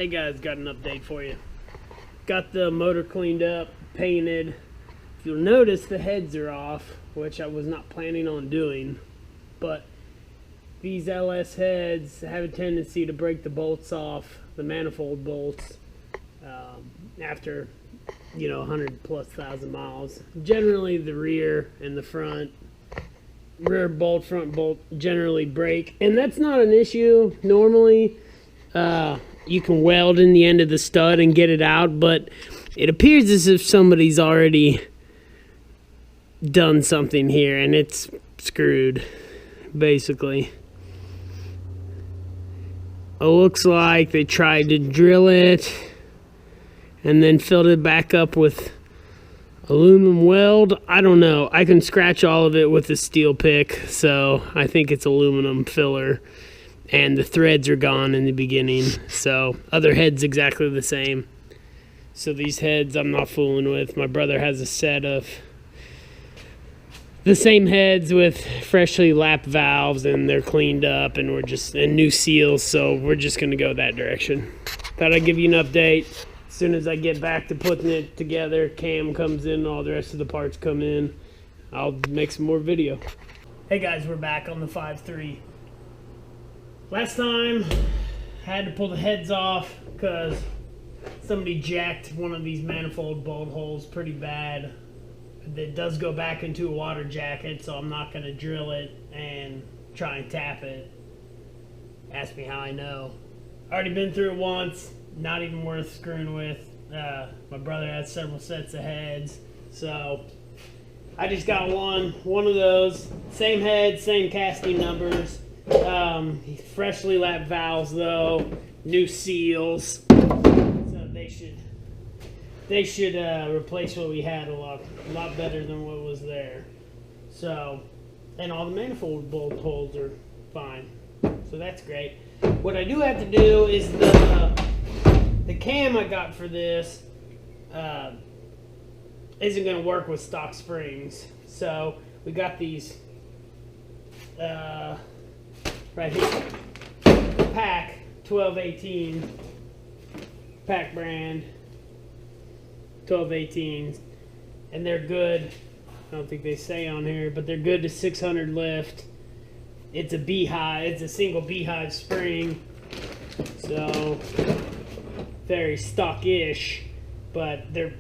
Hey guys, got an update for you. Got the motor cleaned up, painted. If you'll notice, the heads are off, which I was not planning on doing, but these LS heads have a tendency to break the bolts off, the manifold bolts, after 100,000+ miles. Generally the rear and the front, rear bolt, front bolt generally break, and that's not an issue normally. You can weld in the end of the stud and get it out, but it appears as if somebody's already done something here and it's screwed, basically. It looks like they tried to drill it and then filled it back up with aluminum weld. I don't know. I can scratch all of it with a steel pick, so I think it's aluminum filler. And the threads are gone in the beginning, so other heads exactly the same. So these heads I'm not fooling with. My brother has a set of the same heads with freshly lapped valves, and they're cleaned up, and and new seals, so we're just gonna go that direction. Thought I'd give you an update. As soon as I get back to putting it together, cam comes in, all the rest of the parts come in, I'll make some more video. Hey guys, we're back on the 5.3. Last time, I had to pull the heads off because somebody jacked one of these manifold bolt holes pretty bad. It does go back into a water jacket, so I'm not going to drill it and try and tap it. Ask me how I know. Already been through it once, not even worth screwing with. My brother has several sets of heads, so I just got one of those. Same head, same casting numbers. Freshly lapped valves though, new seals, so they should replace what we had a lot better than what was there. So, and all the manifold bolt holes are fine, so that's great. What I do have to do is the cam I got for this isn't going to work with stock springs, so we got these right here, PAC 1218, PAC brand 1218, and they're good. I don't think they say on here, but they're good to 600 lift. It's a beehive, it's a single beehive spring, so very stock-ish, but they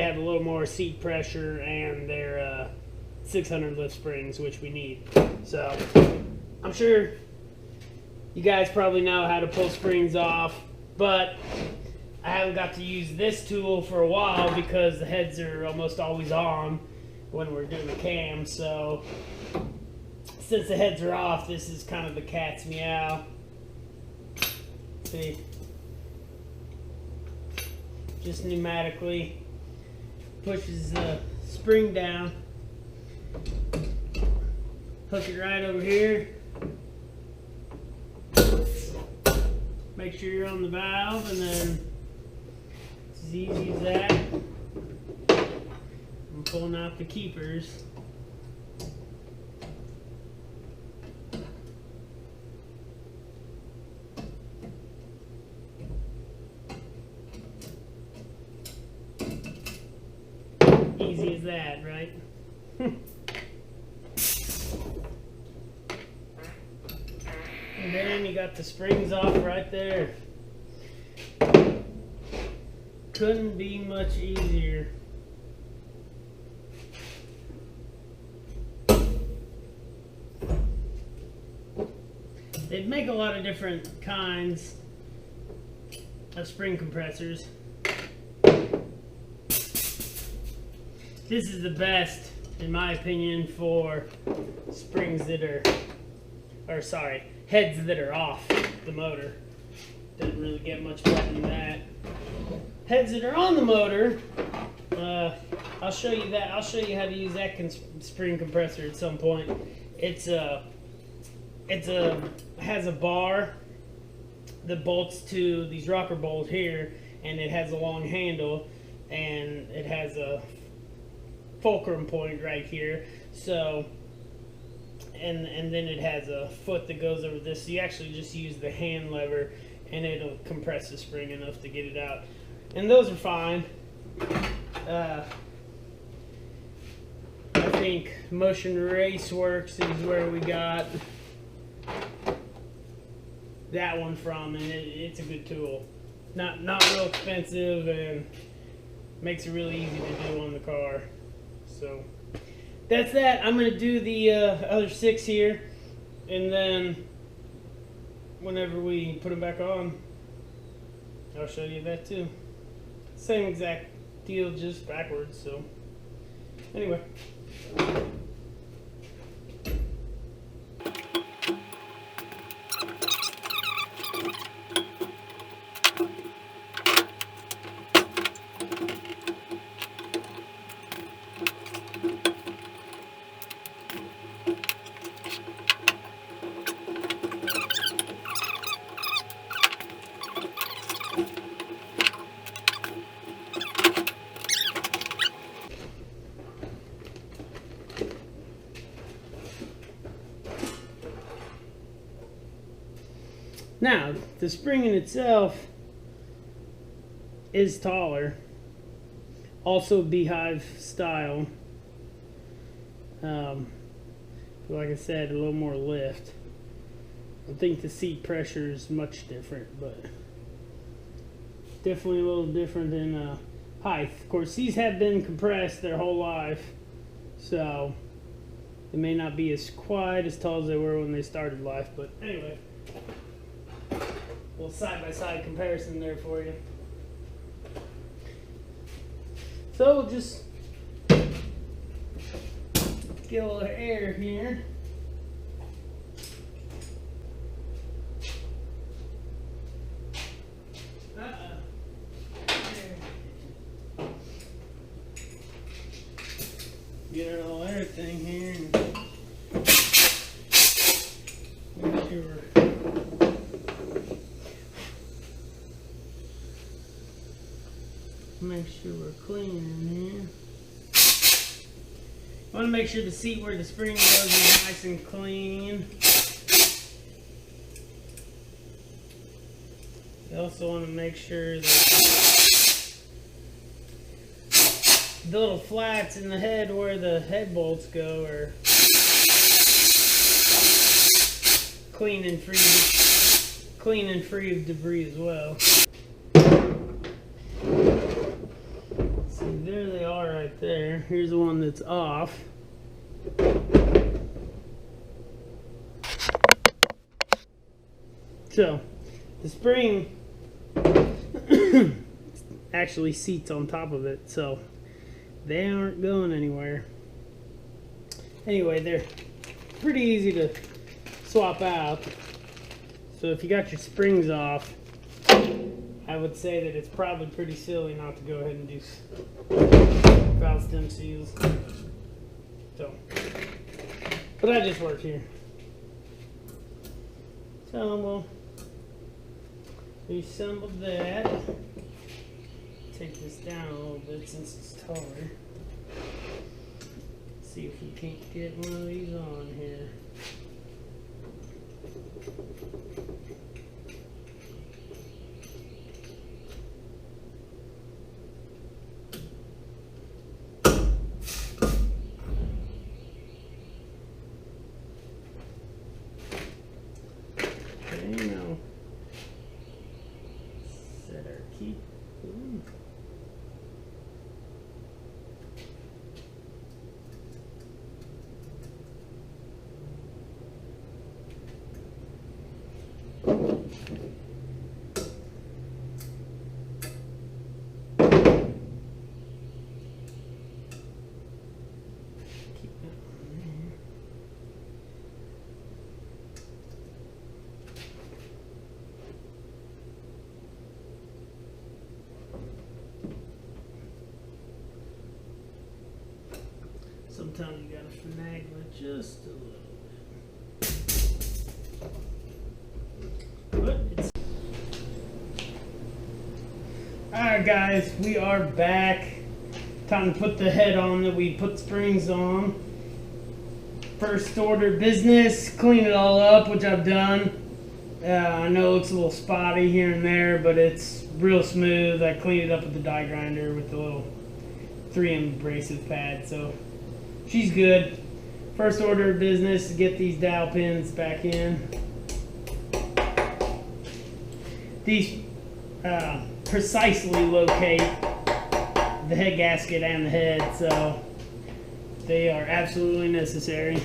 have a little more seat pressure, and they're 600 lift springs, which we need. So I'm sure you guys probably know how to pull springs off, but I haven't got to use this tool for a while because the heads are almost always on when we're doing the cam. So since the heads are off, this is kind of the cat's meow. See, just pneumatically pushes the spring down, hook it right over here. Make sure you're on the valve, and then it's as easy as that. I'm pulling out the keepers. Easy as that, right? And then you got the springs off right there. Couldn't be much easier. They make a lot of different kinds of spring compressors. This is the best, in my opinion, for springs that are, heads that are off the motor. Doesn't really get much better than that. Heads that are on the motor, I'll show you that. I'll show you how to use that spring compressor at some point. It has a bar that bolts to these rocker bolts here, and it has a long handle, and it has a fulcrum point right here. So, and then it has a foot that goes over this. So you actually just use the hand lever and it'll compress the spring enough to get it out. And those are fine. I think Motion Raceworks is where we got that one from, and it's a good tool. Not real expensive, and makes it really easy to do on the car. So that's that. I'm gonna do the other 6 here, and then whenever we put them back on, I'll show you that too. Same exact deal, just backwards. So anyway. Now, the spring in itself is taller, also beehive style. Like I said, a little more lift. I think the seat pressure is much different, but definitely a little different in height. Of course, these have been compressed their whole life, so they may not be as quite as tall as they were when they started life, but anyway. Little side-by-side comparison there for you. So just get a little air here. Get our little air thing here and make sure we're clean in here. I want to make sure the seat where the spring goes is nice and clean. You also want to make sure that the little flats in the head where the head bolts go are clean and free of debris as well. There they are right there. Here's the one that's off. So, the spring actually seats on top of it, so they aren't going anywhere. Anyway, they're pretty easy to swap out. So if you got your springs off, I would say that it's probably pretty silly not to go ahead and do valve stem seals. So, but I just work here. So we'll reassemble that. Take this down a little bit since it's taller. See if we can't get one of these on here. Set our key. Ooh. Sometimes you gotta finagle it just a little bit. But it's alright guys, we are back. Time to put the head on that we put springs on. First order business, clean it all up, which I've done. I know it looks a little spotty here and there, but it's real smooth. I cleaned it up with the die grinder with the little 3M abrasive pad, so she's good. First order of business is get these dowel pins back in. These precisely locate the head gasket and the head, so they are absolutely necessary.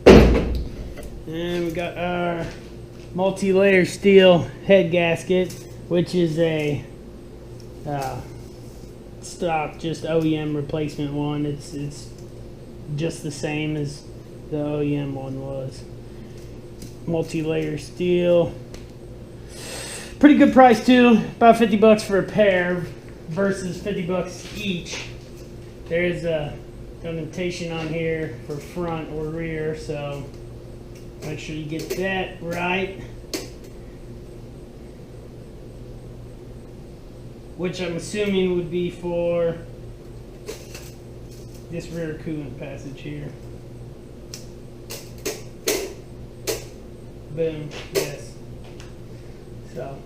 And we got our multi-layer steel head gasket, which is a stock, just OEM replacement one. It's just the same as the OEM one was. Multi-layer steel. Pretty good price too. About 50 bucks for a pair versus 50 bucks each. There's a indentation on here for front or rear, so make sure you get that right. Which I'm assuming would be for this rear coolant passage here. Boom, yes. So,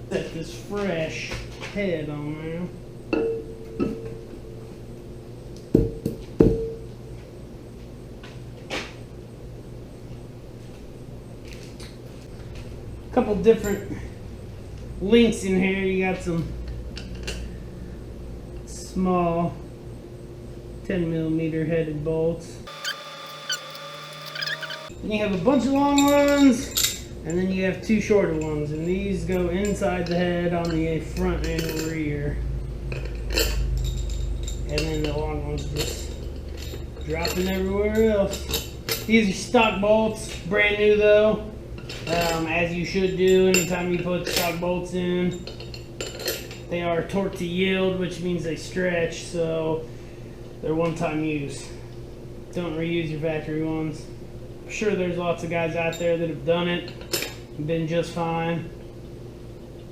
set this fresh head on there. Couple different links in here. You got some small 10mm headed bolts. Then you have a bunch of long ones, and then you have two shorter ones, and these go inside the head on the front and rear. And then the long ones just dropping everywhere else. These are stock bolts, brand new though. As you should do anytime you put stock bolts in. They are torque to yield, which means they stretch, so they're one-time use. Don't reuse your factory ones. I'm sure there's lots of guys out there that have done it and been just fine,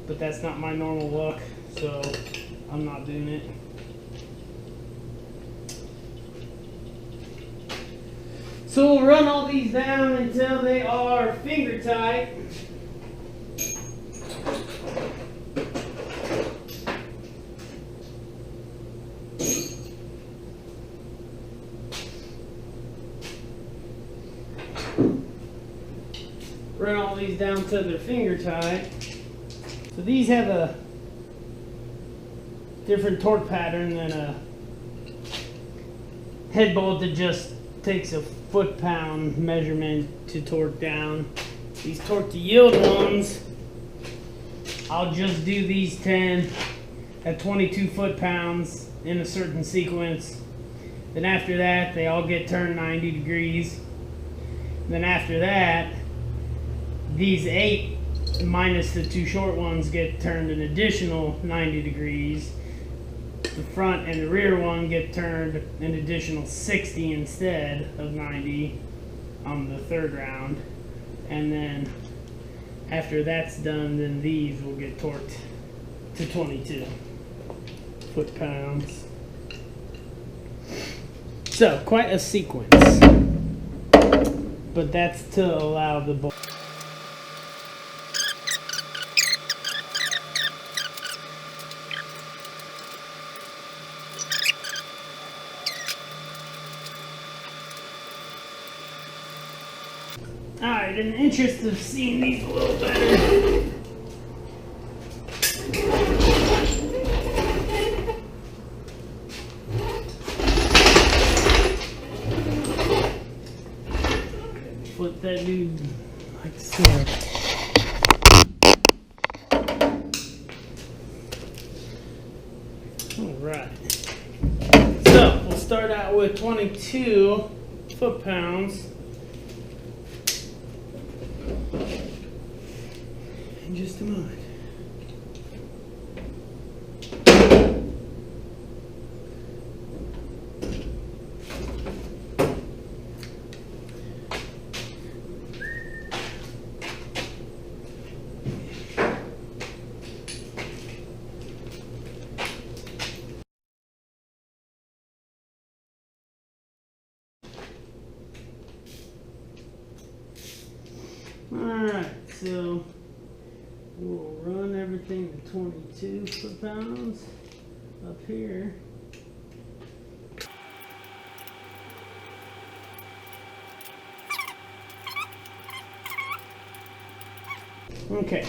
but that's not my normal luck, so I'm not doing it. So we'll run all these down until they are finger tight. Run all these down till they're finger tight. So these have a different torque pattern than a head bolt that just takes a foot-pound measurement to torque down. These torque to yield ones, I'll just do these 10 at 22 foot-pounds in a certain sequence. Then after that, they all get turned 90 degrees. Then after that, these 8 minus the two short ones get turned an additional 90 degrees. The front and the rear one get turned an additional 60 instead of 90 on the third round. And then after that's done, then these will get torqued to 22 foot-pounds. So, quite a sequence. But that's to allow the bolt. Alright, in the interest of seeing these a little better, flip that dude like so. Alright, so we'll start out with 22 foot-pounds. In just a moment. All right. so we'll run everything to 22 foot-pounds up here. Okay.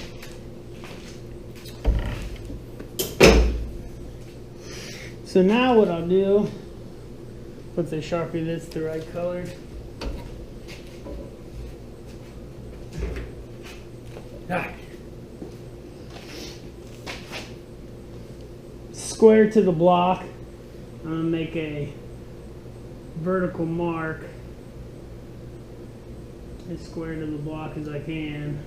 So now what I'll do, put the Sharpie that's the right color. Square to the block. I'm going to make a vertical mark as square to the block as I can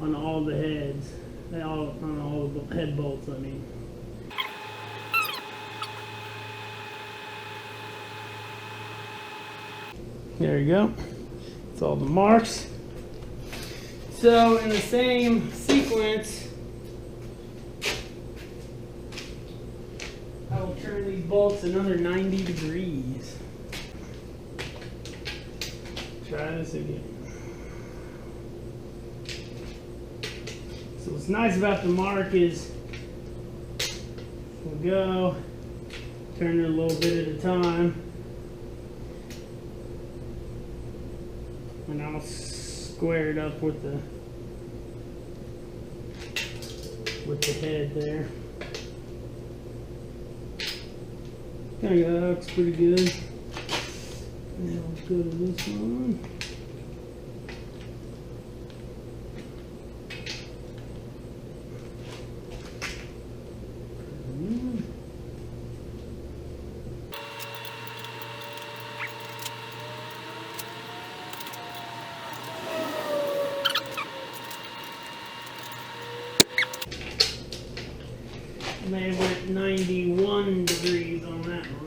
on all the heads, on all the head bolts, I mean. There you go. That's all the marks. So in the same sequence, I will turn these bolts another 90 degrees. Try this again. So what's nice about the mark is we'll go, turn it a little bit at a time, and I'll square it up with the head there. Kind of looks pretty good. Now let's go to this one. May have went 91 degrees on that one.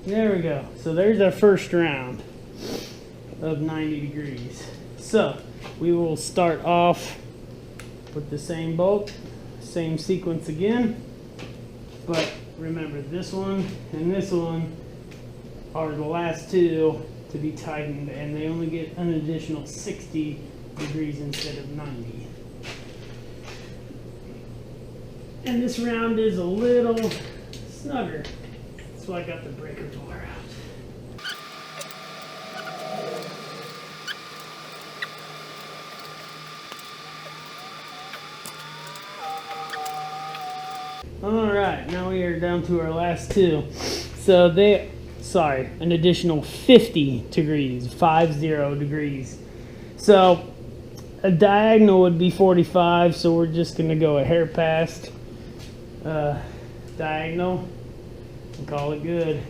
There we go. So there's our first round of 90 degrees. So we will start off with the same bolt, same sequence again. But remember, this one and this one are the last two to be tightened, and they only get an additional 60 degrees instead of 90. And this round is a little snugger. So I got the breaker bar out. All right, now we are down to our last two. So an additional 50 degrees, 50 degrees. So a diagonal would be 45, so we're just gonna go a hair past diagonal and call it good.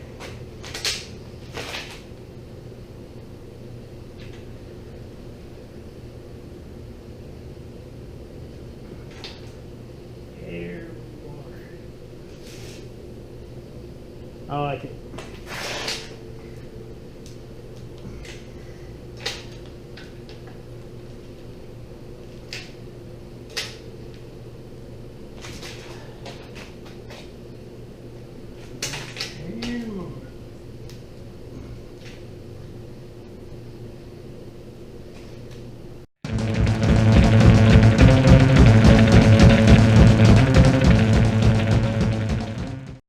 Hair more. I like it.